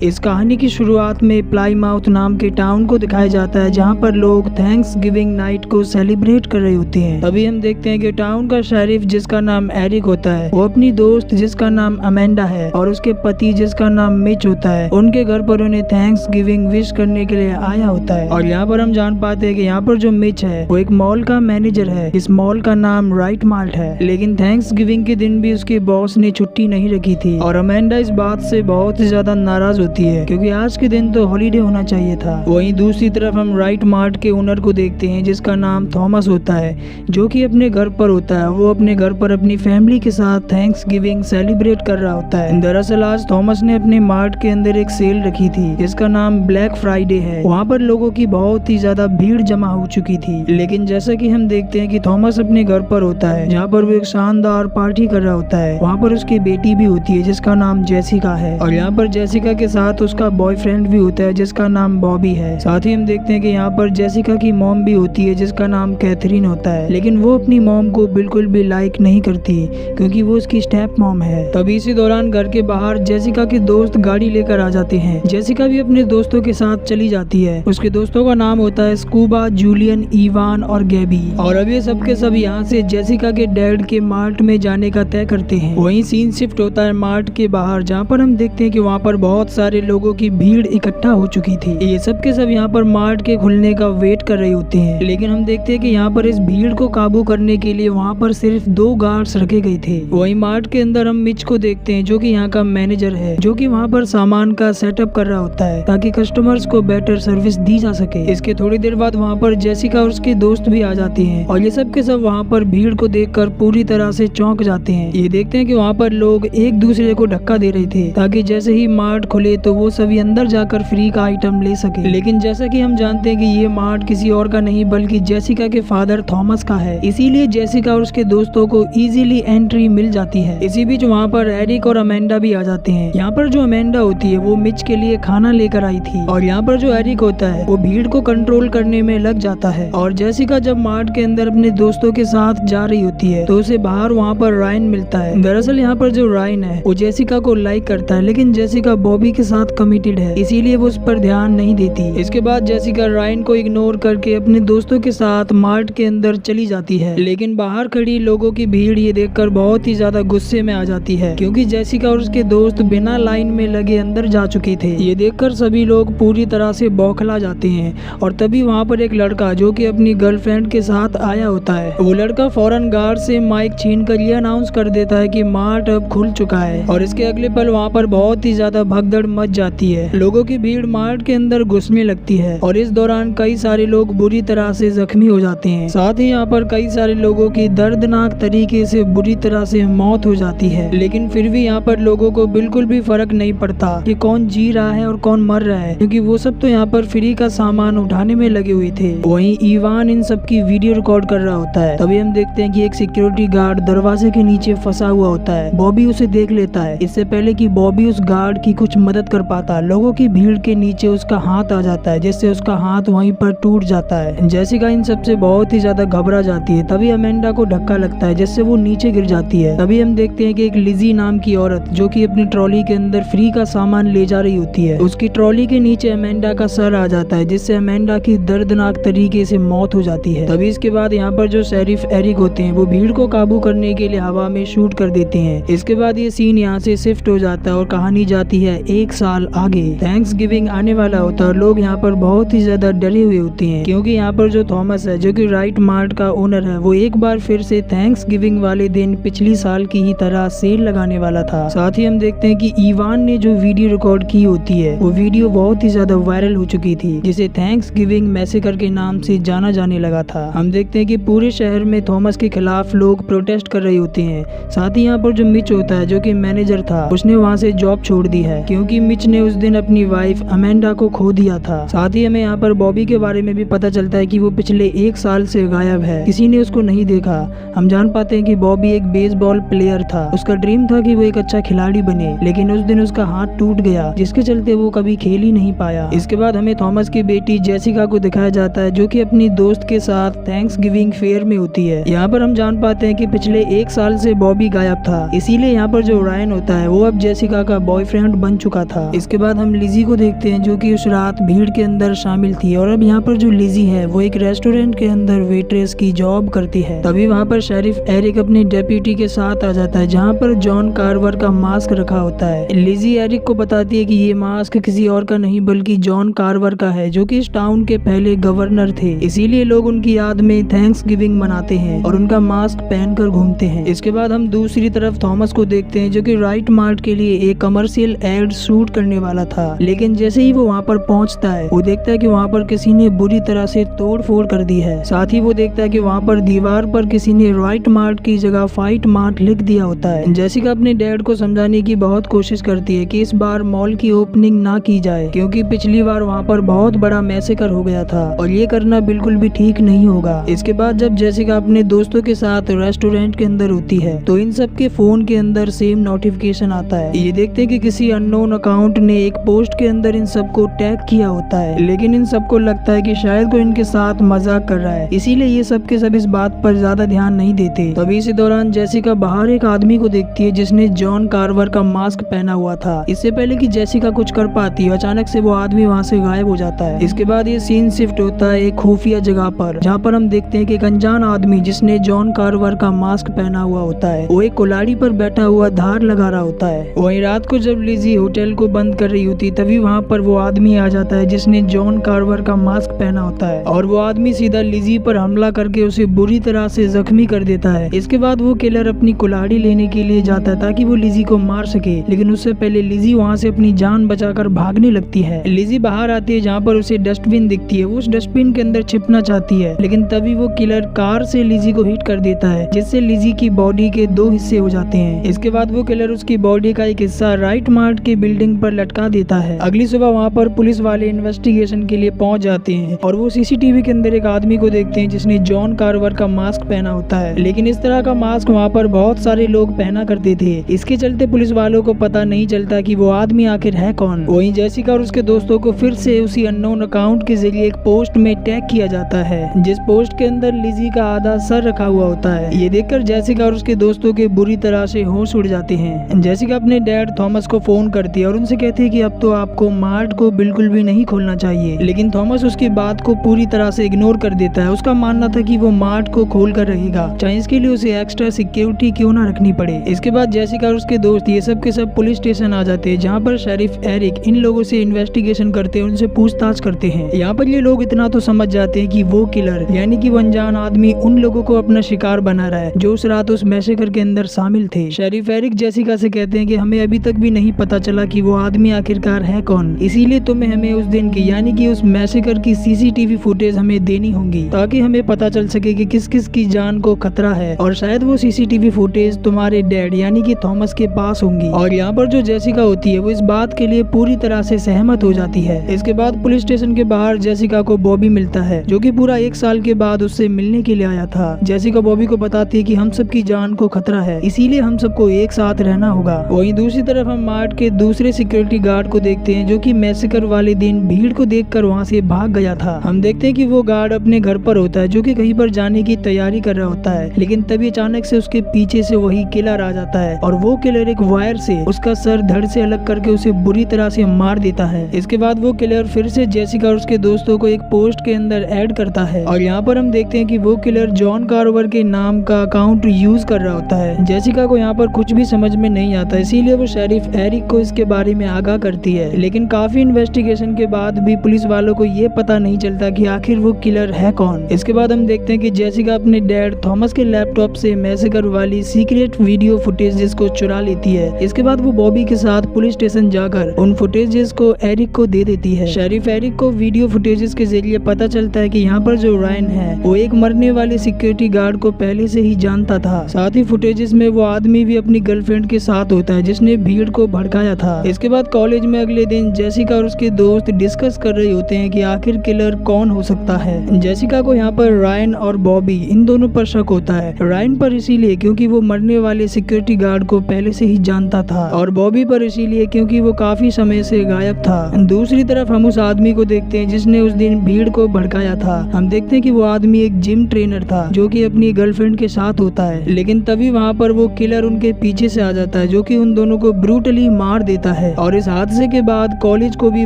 इस कहानी की शुरुआत में प्लाईमाउथ नाम के टाउन को दिखाया जाता है, जहाँ पर लोग थैंक्स गिविंग नाइट को सेलिब्रेट कर रहे होते हैं। तभी हम देखते हैं कि टाउन का शेरिफ जिसका नाम एरिक होता है, वो अपनी दोस्त जिसका नाम अमेंडा है और उसके पति जिसका नाम मिच होता है, उनके घर पर उन्हें थैंक्स गिविंग विश करने के लिए आया होता है। और यहाँ पर हम जान पाते हैं कि यहाँ पर जो मिच है वो एक मॉल का मैनेजर है। इस मॉल का नाम राइट मार्ट है, लेकिन थैंक्स गिविंग के दिन भी उसके बॉस ने छुट्टी नहीं रखी थी और अमेंडा इस बात से बहुत ही ज्यादा नाराज होती है क्योंकि आज के दिन तो हॉलीडे होना चाहिए था। वहीं दूसरी तरफ हम राइट मार्ट के ओनर को देखते हैं जिसका नाम थॉमस होता है, जो कि अपने घर पर होता है। वो अपने घर पर अपनी फैमिली के साथ थैंक्स गिविंग सेलिब्रेट कर रहा होता है। दरअसल आज थॉमस ने अपने मार्ट के अंदर एक सेल रखी थी जिसका नाम ब्लैक फ्राइडे है। वहाँ पर लोगों की बहुत ही ज्यादा भीड़ जमा हो चुकी थी, लेकिन जैसा कि हम देखते हैं कि थॉमस अपने घर पर होता है जहाँ पर वो एक शानदार पार्टी कर रहा होता है। वहाँ पर उसकी बेटी भी होती है जिसका नाम जेसिका है और यहाँ पर जेसिका के साथ उसका बॉयफ्रेंड भी होता है जिसका नाम बॉबी है। साथ ही हम देखते हैं कि यहाँ पर जेसिका की मॉम भी होती है जिसका नाम कैथरीन होता है, लेकिन वो अपनी मॉम को बिल्कुल भी लाइक नहीं करती क्योंकि वो उसकी स्टेप मॉम है। तभी इसी दौरान घर के बाहर जेसिका के दोस्त गाड़ी लेकर आ जाते हैं। जेसिका भी अपने दोस्तों के साथ चली जाती है। उसके दोस्तों का नाम होता है स्कूबा, जूलियन, इवान और गैबी। और अब ये सब के सब यहाँ से जेसिका के डैड के मार्ट में जाने का तय करते हैं। वहीं सीन शिफ्ट होता है मार्ट के बाहर, जहाँ पर हम देखते हैं कि वहाँ पर बहुत सारे लोगों की भीड़ इकट्ठा हो चुकी थी। ये सब के सब यहाँ पर मार्ट के खुलने का वेट कर रहे होते हैं, लेकिन हम देखते हैं कि यहाँ पर इस भीड़ को काबू करने के लिए वहाँ पर सिर्फ 2 गार्ड्स रखे गए थे। वहीं मार्ट के अंदर हम मिच को देखते हैं जो कि यहाँ का मैनेजर है, जो कि वहाँ पर सामान का सेटअप कर रहा होता है ताकि कस्टमर्स को बेटर सर्विस दी जा सके। इसके थोड़ी देर बाद वहाँ पर जेसिका और उसके दोस्त भी आ जाते हैं और ये सब के सब वहाँ पर भीड़ को देखकर पूरी तरह से चौंक जाते हैं। ये देखते हैं कि वहाँ पर लोग एक दूसरे को धक्का दे रहे थे ताकि जैसे ही मार्ट खुले तो वो सभी अंदर जाकर फ्री का आइटम ले सके। लेकिन जैसा कि हम जानते हैं कि ये मार्ट किसी और का नहीं बल्कि जेसिका के फादर थॉमस का है, इसीलिए जेसिका और उसके दोस्तों को इजीली एंट्री मिल जाती है। इसी बीच वहाँ पर एरिक और अमेंडा भी आ जाते हैं। यहाँ पर जो अमेंडा होती है वो मिच के लिए खाना लेकर आई थी और यहाँ पर जो एरिक होता है वो भीड़ को कंट्रोल करने में लग जाता है। और जेसिका जब मार्ट के अंदर अपने दोस्तों के साथ जा रही होती है तो उसे बाहर वहाँ पर रायन मिलता है। दरअसल यहाँ पर जो रायन है वो जेसिका को लाइक करता है, लेकिन जेसिका बॉबी के साथ कमिटेड है, इसीलिए वो उस पर ध्यान नहीं देती। इसके बाद जेसिका रायन को इग्नोर करके अपने दोस्तों के साथ मार्ट के अंदर चली जाती है, लेकिन बाहर खड़ी लोगों की भीड़ ये देखकर बहुत ही ज्यादा गुस्से में आ जाती है क्योंकि जेसिका और उसके दोस्त बिना लाइन में लगे अंदर जा चुके थे। ये देखकर सभी लोग पूरी तरह से बौखला जाते हैं और तभी वहाँ पर एक लड़का जो कि अपनी गर्लफ्रेंड के साथ आया होता है, वो लड़का फौरन गार्ड से माइक छीन कर ये अनाउंस कर देता है कि मार्ट अब खुल चुका है। और इसके अगले पल वहाँ पर बहुत ही ज्यादा भगदड़ मच जाती है। लोगों की भीड़ मार्ट के अंदर घुसने लगती है और इस दौरान कई सारे लोग बुरी तरह से जख्मी हो जाते हैं। साथ ही यहाँ पर कई सारे लोगों की दर्दनाक तरीके से बुरी तरह से मौत हो जाती है, लेकिन फिर भी यहाँ पर लोगों को बिल्कुल भी फर्क नहीं पड़ता कि कौन जी रहा है और कौन मर रहा है, क्योंकि वो सब तो यहाँ पर फ्री का सामान उठाने में लगे हुए थे। वहीं इवान इन सब की वीडियो रिकॉर्ड कर रहा होता है। तभी हम देखते हैं कि एक सिक्योरिटी गार्ड दरवाजे के नीचे फंसा हुआ होता है। बॉबी उसे देख लेता है। इससे पहले कि बॉबी उस गार्ड की कुछ मदद कर पाता, लोगों की भीड़ के नीचे उसका हाथ आ जाता है, जिससे उसका हाथ वहीं पर टूट जाता है। जेसिका इन सब से बहुत ही ज्यादा घबरा जाती है। तभी अमेंडा को धक्का लगता है जिससे वो नीचे गिर जाती है। तभी हम देखते हैं कि एक लिजी नाम की औरत जो कि अपनी ट्रॉली के अंदर फ्री का सामान ले जा रही होती है, उसकी ट्रॉली के नीचे अमेंडा का सर आ जाता है, जिससे अमेंडा की दर्दनाक तरीके से मौत हो जाती है। तभी इसके बाद यहाँ पर जो शेरिफ एरिक होते हैं वो भीड़ को काबू करने के लिए हवा में शूट कर देते हैं। इसके बाद ये सीन यहाँ से शिफ्ट हो जाता है और कहानी जाती है 1 साल आगे। थैंक्स गिविंग आने वाला होता है और लोग यहाँ पर बहुत ही ज्यादा डरे हुए होते हैं क्योंकि यहाँ पर जो थॉमस है जो कि राइट मार्ट का ओनर है, वो एक बार फिर से थैंक्स गिविंग वाले दिन पिछली साल की ही तरह सेल लगाने वाला था। साथ ही हम देखते हैं कि इवान ने जो वीडियो रिकॉर्ड की होती है वो वीडियो बहुत ही ज्यादा वायरल हो चुकी थी, जिसे थैंक्स गिविंग मैसेकर के नाम से जाना जाने लगा था। हम देखते हैं कि पूरे शहर में थॉमस के खिलाफ लोग प्रोटेस्ट कर रहे होते हैं। साथ ही यहाँ पर जो मिच होता है जो कि मैनेजर था, उसने वहाँ से जॉब छोड़ दी है क्योंकि मिच ने उस दिन अपनी वाइफ अमेंडा को खो दिया था। साथ ही हमें यहाँ पर बॉबी के बारे में भी पता चलता है कि वो पिछले 1 साल से गायब है, किसी ने उसको नहीं देखा। हम जान पाते हैं कि बॉबी एक बेसबॉल प्लेयर था। उसका ड्रीम था कि वो एक अच्छा खिलाड़ी बने, लेकिन उस दिन उसका हाथ टूट गया जिसके चलते वो कभी खेल ही नहीं पाया। इसके बाद हमें थॉमस की बेटी जेसिका को दिखाया जाता है जो कि अपनी दोस्त के साथ थैंक्स गिविंग फेयर में होती है। यहाँ पर हम जान पाते हैं कि पिछले 1 साल से बॉबी गायब था, इसीलिए यहाँ पर जो रायन होता है वो अब जेसिका का बॉयफ्रेंड बन चुका था। इसके बाद हम लिजी को देखते हैं जो कि उस रात भीड़ के अंदर शामिल थी और अब यहाँ पर जो लिजी है वो एक रेस्टोरेंट के अंदर वेट्रेस की जॉब करती है। तभी वहाँ पर शेरिफ एरिक अपनी डेप्यूटी के साथ आ जाता है जहाँ पर जॉन कार्वर का मास्क रखा होता है। लिजी एरिक को बताती है कि ये मास्क किसी और का नहीं बल्कि जॉन कार्वर का है जो कि इस टाउन के पहले गवर्नर थे, इसीलिए लोग उनकी याद में थैंक्स गिविंग मनाते हैं और उनका मास्क पहनकर घूमते हैं। इसके बाद हम दूसरी तरफ थॉमस को देखते हैं जो कि राइट मार्ट के लिए एक कमर्शियल एड शूट करने वाला था, लेकिन जैसे ही वो वहाँ पर पहुँचता है वो देखता है कि वहाँ पर किसी ने बुरी तरह से तोड़ फोड़ कर दी है। साथ ही वो देखता है कि वहाँ पर दीवार पर किसी ने राइट मार्ट की जगह फाइट मार्ट लिख दिया होता है। जेसिका अपने डैड को समझाने की बहुत कोशिश करती है कि इस बार मॉल की ओपनिंग ना की जाए क्योंकि पिछली बार वहाँ पर बहुत बड़ा मैसेकर हो गया था और ये करना बिल्कुल भी ठीक नहीं होगा। इसके बाद जब जेसिका अपने दोस्तों के साथ रेस्टोरेंट के अंदर होती है तो इन सब के फोन के अंदर सेम नोटिफिकेशन आता है। ये देखते हैं कि किसी अननोन अकाउंट ने एक पोस्ट के अंदर इन सबको टैग किया होता है, लेकिन इन सबको लगता है कि शायद कोई इनके साथ मजाक कर रहा है, इसीलिए ये सब के सब इस बात पर ज्यादा ध्यान नहीं देते। तभी इसी दौरान जेसिका बाहर एक आदमी को देखती है जिसने जॉन कार्वर का मास्क पहना हुआ था। इससे पहले कि जेसिका कुछ कर पाती है अचानक से वो आदमी वहाँ से गायब हो जाता है। इसके बाद ये सीन शिफ्ट होता है एक खुफिया जगह पर जहाँ पर हम देखते हैं कि एक अनजान आदमी जिसने जॉन कार्वर का मास्क पहना हुआ होता है वो एक कुल्हाड़ी पर बैठा हुआ धार लगा रहा होता है। वहीं रात को जब लिजी होटल को बंद कर रही होती तभी वहाँ पर वो आदमी आ जाता है जिसने जॉन कार्वर का मास्क पहना होता है और वो आदमी सीधा लिजी पर हमला करके उसे बुरी तरह से जख्मी कर देता है। इसके बाद वो किलर अपनी कुल्हाड़ी लेने के लिए जाता है ताकि वो लिजी को मार सके, लेकिन उससे पहले लिजी वहाँ से अपनी जान बचाकर भागने लगती है। लिजी बाहर आती है जहाँ पर उसे डस्टबिन दिखती है, वो उस डस्टबिन के अंदर छिपना चाहती है लेकिन तभी वो किलर कार से लिजी को हिट कर देता है जिससे लिजी की बॉडी के 2 हिस्से हो जाते हैं। इसके बाद वो किलर उसकी बॉडी का एक हिस्सा राइट मार्ट की बिल्डिंग पर लटका देता है। अगली सुबह वहाँ पर पुलिस वाले इन्वेस्टिगेशन के लिए पहुँच जाते हैं और वो सीसीटीवी के अंदर एक आदमी को देखते हैं जिसने जॉन कार्वर का मास्क पहना होता है, लेकिन इस तरह का मास्क वहाँ पर बहुत सारे लोग पहना करते थे। इसके चलते पुलिस वालों को पता नहीं चलता कि वो आदमी आखिर है कौन। वहीं जेसिका और उसके दोस्तों को फिर से उसी अननोन अकाउंट के जरिए एक पोस्ट में टैग किया जाता है जिस पोस्ट के अंदर लिजी का आधा सर रखा हुआ होता है। ये देखकर जेसिका और उसके दोस्तों के बुरी तरह से होश उड़ जाते हैं। जेसिका अपने डैड थॉमस को फोन करती है और उनसे कहती है कि अब तो आपको मार्ट को बिल्कुल भी नहीं खोलना चाहिए, लेकिन थॉमस उसकी बात को पूरी तरह से इग्नोर कर देता है। उसका मानना था कि वो मार्ट को खोल कर रहेगा चाहे इसके लिए उसे एक्स्ट्रा सिक्योरिटी क्यों ना रखनी पड़े। इसके बाद जेसिका और उसके दोस्त ये सब के सब पुलिस स्टेशन आ जाते हैं जहाँ पर शेरिफ एरिक इन लोगों से इन्वेस्टिगेशन करते हैं, उनसे पूछताछ करते हैं। यहाँ पर ये लोग इतना तो समझ जाते हैं कि वो किलर यानी कि वो अनजान आदमी उन लोगों को अपना शिकार बना रहा है जो उस रात उस मैसेकर के अंदर शामिल थे। शेरिफ एरिक जेसिका से कहते हैं कि हमें अभी तक भी नहीं पता चला कि वो आदमी आखिरकार है कौन, इसीलिए तुम्हें हमें उस दिन की यानी कि उस मैसेकर की सीसीटीवी फुटेज हमें देनी होंगी ताकि हमें पता चल सके कि किस किस की जान को खतरा है और शायद वो सीसीटीवी फुटेज तुम्हारे डैड यानी कि थॉमस के पास होंगी। और यहाँ पर जो जेसिका होती है वो इस बात के लिए पूरी तरह से सहमत हो जाती है। इसके बाद पुलिस स्टेशन के बाहर जेसिका को बॉबी मिलता है जो कि पूरा 1 साल के बाद उससे मिलने के लिए आया था। जेसिका बॉबी को बताती है कि हम सब की जान को खतरा है, इसीलिए हम सबको एक साथ रहना होगा। वहीं दूसरी तरफ हम मार्ट के दूसरे सिक्योरिटी गार्ड को देखते हैं जो कि मैसेकर वाले दिन भीड़ को देखकर वहाँ से भाग गया था। हम देखते हैं कि वो गार्ड अपने घर पर होता है जो कि कहीं पर जाने की तैयारी कर रहा होता है, लेकिन तभी अचानक से उसके पीछे से वही किलर आ जाता है और वो किलर एक वायर से उसका सर धड़ से अलग करके उसे बुरी तरह से मार देता है। इसके बाद वो किलर फिर से जेसिका और उसके दोस्तों को एक पोस्ट के अंदर ऐड करता है और यहाँ पर हम देखते हैं कि वो किलर जॉन कार्वर के नाम का अकाउंट यूज कर रहा होता है। जेसिका को यहाँ पर कुछ भी समझ में नहीं आता, इसीलिए वो शेरिफ एरिक को इसके बारे में आगाह करती है, लेकिन काफी इन्वेस्टिगेशन के बाद भी पुलिस वालों को ये पता नहीं चलता कि आखिर वो किलर है कौन। इसके बाद हम देखते हैं कि जेसिका अपने डैड थॉमस के लैपटॉप से मैसेकर वाली सीक्रेट वीडियो फुटेजेस को चुरा लेती है। इसके बाद वो बॉबी के साथ पुलिस स्टेशन जाकर उन फुटेजेस को एरिक को दे देती है। शेरिफ एरिक को वीडियो फुटेजेस के जरिए पता चलता है कि यहाँ पर जो रायन है वो एक मरने वाले सिक्योरिटी गार्ड को पहले से ही जानता था। साथ ही फुटेजेस में वो आदमी भी अपनी गर्लफ्रेंड के साथ होता है जिसने भीड़ को भड़काया था। इसके बाद कॉलेज में अगले दिन जेसिका और उसके दोस्त डिस्कस कर रहे होते हैं कि आखिर किलर कौन हो सकता है। जेसिका को यहाँ पर रायन और बॉबी इन दोनों पर शक होता है। रायन पर इसीलिए क्योंकि वो मरने वाले सिक्योरिटी गार्ड को पहले से ही जानता था और बॉबी पर इसीलिए क्योंकि वो काफी समय से गायब था। दूसरी तरफ हम उस आदमी को देखते हैं जिसने उस दिन भीड़ को भड़काया था। हम देखते हैं कि वो आदमी एक जिम ट्रेनर था जो कि अपनी गर्लफ्रेंड के साथ होता है, लेकिन तभी वहाँ पर वो किलर उनके पीछे से आ जाता है जो कि उन दोनों को ब्रूटली मार देता है और इस हादसे के बाद कॉलेज को भी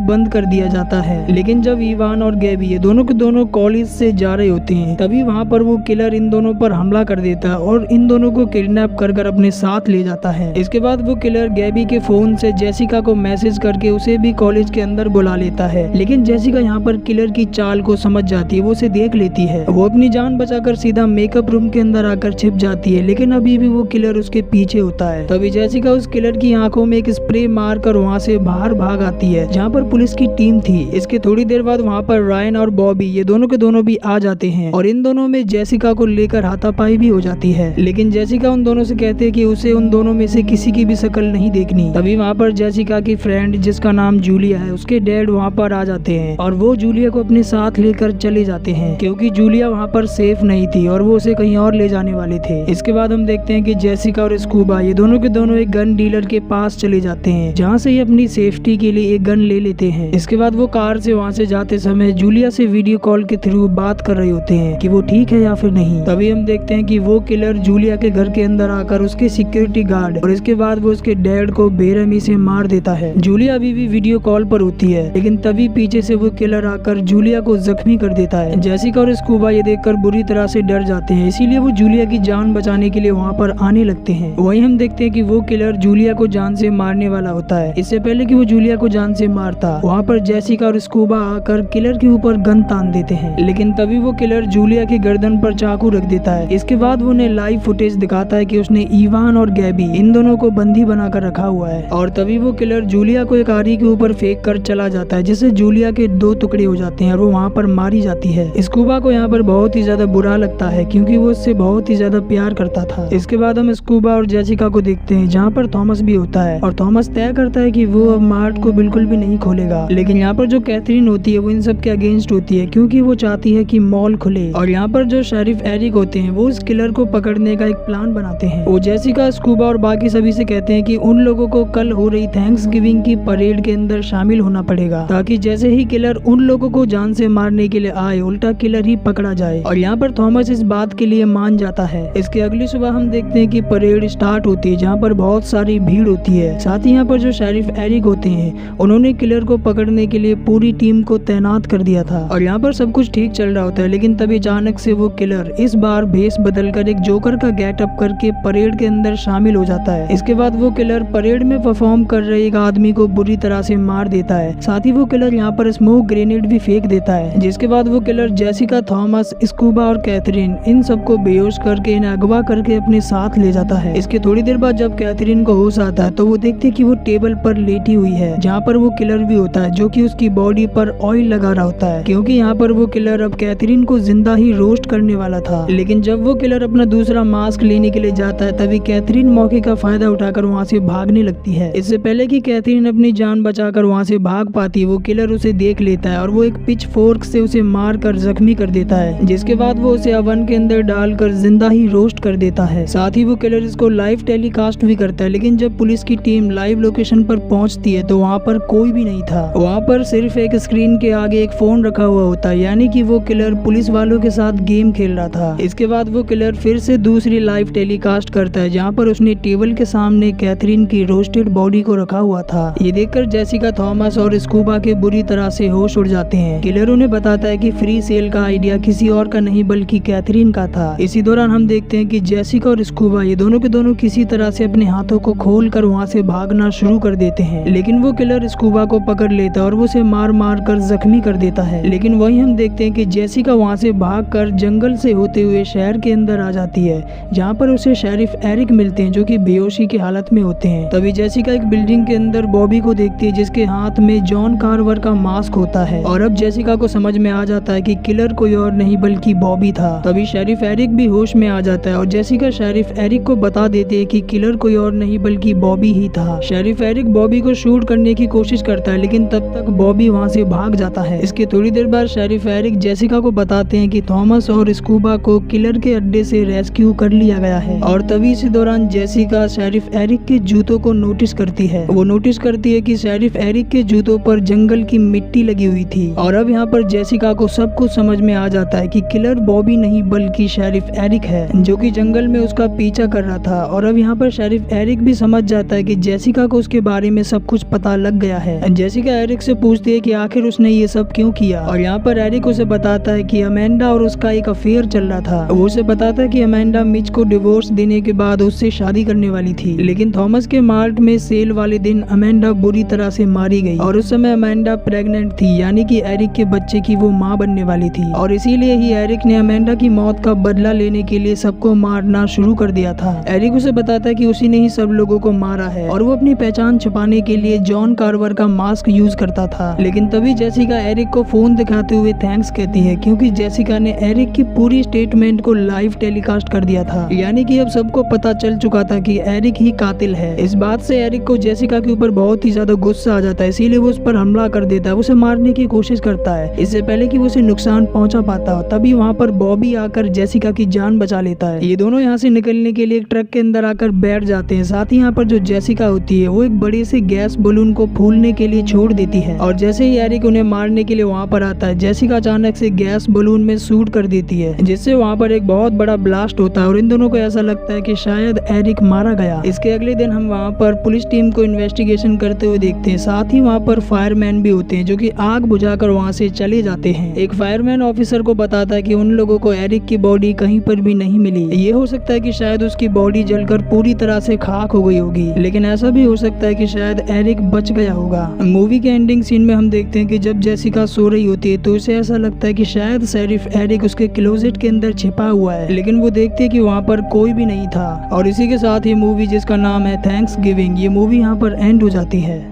बंद कर दिया जाता है। लेकिन जब इवान और गैबी ये दोनों के दोनों कॉलेज से जा रहे होते हैं तभी वहाँ पर वो किलर इन दोनों पर हमला कर देता है और इन दोनों को किडनैप कर अपने साथ ले जाता है। इसके बाद वो किलर गैबी के फोन से जेसिका को मैसेज करके उसे भी कॉलेज के अंदर बुला लेता है। लेकिन जेसिका यहाँ पर किलर की चाल को समझ जाती है, वो उसे देख लेती है। वो अपनी जान बचाकर सीधा मेकअप रूम के अंदर आकर छिप जाती है, लेकिन अभी भी वो किलर उसके पीछे होता है। तभी जेसिका उस किलर की आंखों में एक स्प्रे मारकर वहाँ से बाहर भाग आती है जहाँ पर पुलिस की टीम थी। इसके थोड़ी देर बाद वहाँ पर रायन और बॉबी ये दोनों के दोनों भी आ जाते हैं और इन दोनों में जेसिका को लेकर हाथापाई भी हो जाती है। लेकिन जेसिका उन दोनों से कहते हैं कि उसे उन दोनों में से किसी की भी शक्ल नहीं देखनी। तभी वहाँ पर जेसिका की फ्रेंड जिसका नाम जूलिया है उसके डैड वहाँ पर आ जाते हैं और वो जूलिया को अपने साथ लेकर चले जाते हैं क्योंकि जूलिया वहाँ पर सेफ नहीं थी और वो उसे कहीं और ले जाने वाले थे। इसके बाद हम देखते हैं कि जेसिका और स्कूबा ये दोनों के दोनों एक गन डीलर के पास चले जाते हैं जहाँ से ये अपनी सेफ्टी के लिए एक गन ले लेते हैं। इसके बाद वो कार से वहाँ से जाते समय जूलिया से वीडियो कॉल के थ्रू बात कर रहे होते हैं कि वो ठीक है या फिर नहीं। तभी हम देखते हैं कि वो किलर जूलिया के घर के अंदर आकर उसके सिक्योरिटी गार्ड और इसके बाद वो उसके डैड को बेरहमी से मार देता है। जूलिया अभी भी वीडियो कॉल पर होती है लेकिन तभी पीछे से वो किलर आकर जूलिया को जख्मी कर देता है। जेसिका और स्कूबा ये देखकर बुरी तरह से डर जाते हैं, इसीलिए वो जूलिया की जान बचाने के लिए वहाँ पर आने लगते हैं। वहीं हम देखते हैं कि वो किलर जूलिया को जान से मारने वाला होता है। इससे पहले कि वो जूलिया को जान से मारता वहाँ पर जेसिका और स्कूबा आकर किलर के ऊपर गन तान देते हैं, लेकिन तभी वो किलर जूलिया की गर्दन पर चाकू रख देता है। इसके बाद वो उन्हें लाइव फुटेज दिखाता है कि उसने इवान और गैबी इन दोनों को बंदी बनाकर रखा हुआ है और तभी वो किलर जूलिया को एक आरी के ऊपर फेंक कर चला जाता है जिससे जूलिया के 2 टुकड़े हो जाते हैं और वो वहाँ पर मारी जाती है। स्कूबा को यहाँ पर बहुत ही ज्यादा बुरा लगता है क्योंकि वो उससे बहुत ही ज्यादा प्यार करता था। इसके बाद हम स्कूबा और जेसिका को देखते हैं जहाँ पर थॉमस भी होता है और थॉमस तय करता है कि वो अब मार्ट को बिल्कुल भी नहीं खोलेगा। लेकिन यहाँ पर जो कैथरीन होती है वो इन सब के अगेंस्ट होती है क्योंकि वो चाहती है कि मॉल खुले और यहाँ पर जो शेरिफ एरिक होते हैं वो इस किलर को पकड़ने का एक प्लान बनाते हैं। वो जेसिका, स्कूबा और बाकी सभी से कहते हैं कि उन लोगों को कल हो रही थैंक्सगिविंग की परेड के अंदर शामिल होना पड़ेगा ताकि जैसे ही किलर उन लोगों को जान से मारने के लिए आए उल्टा किलर ही पकड़ा जाए और यहाँ पर थॉमस इस बात के लिए मान जाता है। इसके अगली सुबह हम देखते हैं कि परेड स्टार्ट होती है जहाँ पर बहुत सारी भीड़ होती है। साथ ही यहाँ पर जो शेरिफ एरिक होते हैं उन्होंने किलर को पकड़ने के लिए पूरी टीम को तैनात कर दिया था और यहाँ पर सब कुछ ठीक चल रहा होता है। लेकिन तभी अचानक से वो किलर इस बार भेस बदलकर एक जोकर का गेटअप करके परेड के अंदर शामिल हो जाता है। इसके बाद वो किलर परेड में परफॉर्म कर रहे एक आदमी को बुरी तरह से मार देता है। साथ ही वो किलर यहाँ पर स्मोक ग्रेनेड भी फेंक देता है जिसके बाद वो किलर जेसिका, थॉमस, स्कूबा और कैथरीन इन सबको बेहोश करके इन्हें अगवा करके अपने साथ ले जाता है। इसके थोड़ी देर बाद जब कैथरीन को होश आता है तो वो देखती है कि वो टेबल पर लेटी हुई है जहाँ पर वो किलर भी होता है जो कि उसकी बॉडी पर ऑयल लगा रहा होता है क्योंकि यहाँ पर वो किलर अब कैथरीन को जिंदा ही रोस्ट करने वाला था। लेकिन जब वो किलर अपना दूसरा मास्क लेने के लिए जाता है तभी कैथरीन मौके का फायदा उठाकर वहाँ से भागने लगती है। इससे पहले कि कैथरीन अपनी जान बचाकर वहाँ से भाग पाती है वो किलर उसे देख लेता है और वो एक पिच फोर्क से उसे मार कर जख्मी कर देता है जिसके बाद वो उसे ओवन के अंदर डालकर जिंदा ही रोस्ट कर देता है। साथ ही वो किलर इसको लाइव टेलीकास्ट भी करता है। लेकिन जब पुलिस की टीम लाइव लोकेशन पर पहुंचती है तो वहाँ पर कोई भी नहीं था। वहाँ पर सिर्फ एक स्क्रीन के आगे एक फोन रखा हुआ होता है, यानी कि वो किलर पुलिस वालों के साथ गेम खेल रहा था। इसके बाद वो किलर फिर से दूसरी लाइव टेलीकास्ट करता है जहाँ पर उसने टेबल के सामने कैथरीन की रोस्टेड बॉडी को रखा हुआ था। ये देखकर जेसिका, थॉमस और स्कूबा के बुरी तरह से होश उड़ जाते हैं। किलर उन्हें बताता है कि फ्री सेल का आइडिया किसी और का नहीं बल्कि कैथरीन का था। इसी दौरान हम देखते हैं कि जेसिका और स्कूबा ये दोनों के दोनों किसी तरह से अपने हाथों को खोल कर वहाँ से भागना शुरू कर देते हैं। लेकिन वो किलर स्कूबा को पकड़ लेता है और वो उसे मार मार कर जख्मी कर देता है। लेकिन वहीं हम देखते हैं कि जेसिका वहाँ से भागकर जंगल से होते हुए शहर के अंदर आ जाती है जहाँ पर उसे शेरिफ एरिक मिलते हैं जो कि बेहोशी की हालत में होते हैं। तभी जेसिका एक बिल्डिंग के अंदर बॉबी को देखती है जिसके हाथ में जॉन कार्वर का मास्क होता है और अब जेसिका को समझ में आ जाता है कि किलर कोई और नहीं बल्कि बॉबी था। तभी शेरिफ एरिक भी होश में आ जाता है और जेसिका शेरिफ एरिक को बता देती है कि किलर कोई और नहीं बल्कि बॉबी ही था। शेरिफ एरिक बॉबी को शूट करने की कोशिश करता है लेकिन तब तक बॉबी वहाँ से भाग जाता है। इसके थोड़ी देर बाद शेरिफ एरिक जेसिका को बताते हैं कि थॉमस और स्कूबा को किलर के अड्डे से रेस्क्यू कर लिया गया है और तभी इसी दौरान जेसिका शेरिफ एरिक के जूतों को नोटिस करती है। वो नोटिस करती है कि शेरिफ एरिक के जूतों पर जंगल की मिट्टी लगी हुई थी और अब यहाँ पर जेसिका को सब कुछ समझ में आ जाता है कि किलर बॉबी नहीं बल्कि शेरिफ एरिक है जो कि जंगल में उसका पीछा कर रहा था। और अब यहाँ पर शेरिफ एरिक भी समझ जाता है कि जेसिका को उसके बारे में सब कुछ पता लग गया है। जेसिका एरिक से पूछती है कि आखिर उसने ये सब क्यों किया, और यहाँ पर एरिक उसे बताता है कि अमेंडा और उसका एक अफेयर चल रहा था। वो उसे बताता है कि अमेंडा मिच को डिवोर्स देने के बाद उससे शादी करने वाली थी, लेकिन थॉमस के मार्ट में सेल वाले दिन अमेंडा बुरी तरह से मारी गई और उस समय अमेंडा प्रेग्नेंट थी, यानी कि एरिक के बच्चे की वो माँ बनने वाली थी। और इसीलिए ही एरिक ने अमेंडा की मौत का बदला लेने के लिए सबको मारना शुरू कर दिया था। एरिक उसे बताता है कि उसी ने ही सब लोगों को मारा है और वो अपनी पहचान छुपाने के लिए जॉन कार्वर का मास्क यूज करता था। लेकिन तभी जेसिका एरिक को फोन दिखाते हुए थैंक्स कहती है, क्योंकि जेसिका ने एरिक की पूरी स्टेटमेंट को लाइव टेलीकास्ट कर दिया था, यानी कि अब सबको पता चल चुका था कि एरिक ही कातिल है। इस बात से एरिक को जेसिका के ऊपर बहुत ही ज्यादा गुस्सा आ जाता है, इसीलिए वो उस पर हमला कर देता है, उसे मारने की कोशिश करता है इससे पहले कि वो उसे नुकसान पहुंचा पाता हो। तभी वहाँ पर बॉबी आकर जेसिका की जान बचा लेता है। ये दोनों यहाँ से निकलने के लिए एक ट्रक के अंदर आकर बैठ जाते हैं। साथ ही यहाँ पर जो जेसिका होती है वो एक बड़े से गैस बलून को फूलने के लिए छोड़ देती है, और जैसे ही एरिक उन्हें मारने के लिए वहाँ पर आता है, जेसिका अचानक से गैस बलून में शूट कर देती है, जिससे वहाँ पर एक बहुत बड़ा ब्लास्ट होता है और इन दोनों को ऐसा लगता है कि शायद एरिक मारा गया। इसके अगले दिन हम वहाँ पर पुलिस टीम को इन्वेस्टिगेशन करते हुए देखते हैं। साथ ही वहाँ पर फायरमैन भी होते हैं जो कि आग बुझाकर वहाँ से चले जाते हैं। एक फायरमैन ऑफिसर को बताता है कि उन लोगों को एरिक की बॉडी कहीं पर भी नहीं मिली। ये हो सकता है कि शायद उसकी बॉडी जलकर पूरी तरह से खाक हो गई होगी, लेकिन ऐसा भी हो सकता है कि शायद एरिक बच गया होगा। मूवी के एंडिंग सीन में हम देखते हैं कि जब जेसिका सो रही होती है तो उसे ऐसा लगता है कि शायद शेरिफ एरिक उसके क्लोजेट के अंदर छिपा हुआ है, लेकिन वो देखती है कि वहाँ पर कोई भी नहीं था। और इसी के साथ ये मूवी, जिसका नाम है थैंक्स गिविंग, ये मूवी यहाँ पर एंड हो जाती है।